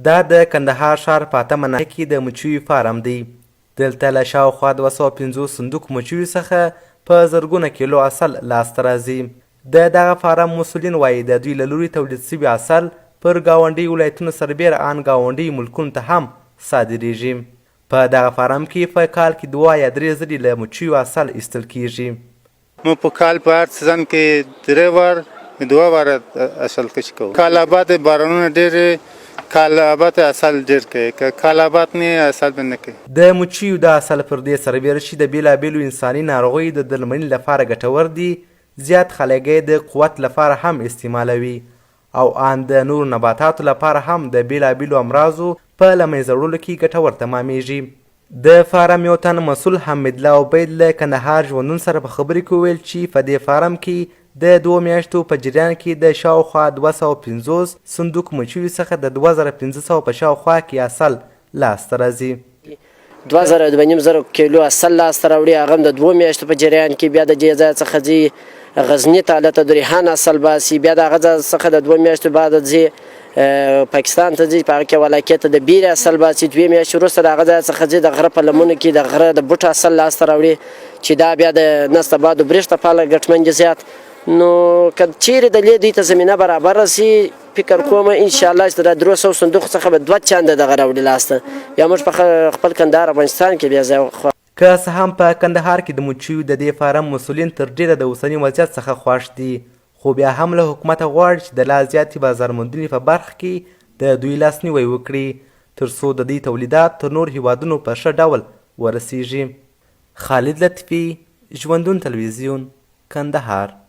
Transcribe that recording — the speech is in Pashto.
دا د کندهار ښار په 8مه ناحیه کې د مچیو فارم دی. دلته له شاوخوا 250 صندوق مچیو څخه په زرګونه کیلو عسل لاسته راځي. د دغه فارم مسؤلین وایي د دوی له لوري تولید سوي عسل پر ګاونډي ولایتونو سربیره ان ګاونډي ملکونو ته هم صادریږي. په دغه فارم کې په کال کې 2 یا 3 ځلې له مچیو عسل ایستل کیږي. مو په کال په هر سیزن کې 3 وار 2 واره عسل کشي کوو. کال آباد بارانونه ډېرې کال آباد عسل ډېر کوي، که کال آباد نه عسل به نه کوي. د مچیو د عسل پر دې سربیره چې د بېلابېلو انساني ناروغیو د درملنې لپاره ګټور دي، زیات خلک یې د قوت لپاره هم استعمالوي او ان د نورو نباتاتو لپاره هم د بېلابېلو امراضو په له منځه وړلو کې ګټور تمامیږي. د فارم یو تن مسؤل حمید الله عبید له کندهار ژوندون سره په خبرې کې وویل چې په دې فارم کې د 2 میاشتو په جریان کې د شاوخوا 250 صندوق مچیو څخه د 2500 په شاوخوا کې عسل لاسته راځي. 2200 کیلو عسل لاسته راوړي، هغه هم د 2 میاشتو په جریان کې. بیا د دې ځای څخه ځي غزني ته، هلته د ریحان عسل باسي. بیا د هغه ځای څخه د 2 میاشتو بعد ځي پاکستان ته ځي، په هغه کې ولاکې ته د بیرې عسل باسي. 2 میاشتې وروسته د هغه ځای څخه ځي د غره په لمنو کې د غره د بوټ عسل لاسته راوړي، چې دا بیا د نسته باد و برېښت لپاره ګټمن دي زیات. نو که چیرې د دوی ته زمینه برابره سي، فکر کوم انشاءالله چې د 300 صندوق څخه به 2 چنده دغه راوړي لاسته. بیا موږ په خپل کندهار افغانستان کې بیا ځای که څه هم په کندهار کې د مچیو د دې فارم مسؤلین تر ډیره د اوسني وضعیت څخه خوښ دي، خو بیا هم له حکومته غواړي چې د لا زیاتې بازارموندنې په برخه کې د دوی لاسنیوی وکړي، تر څو د دوی تولیدات تر نور هیوادونو په ښه ډول ورسیږي. خالد لطفي، ژوندون تلویزیون، کندهار.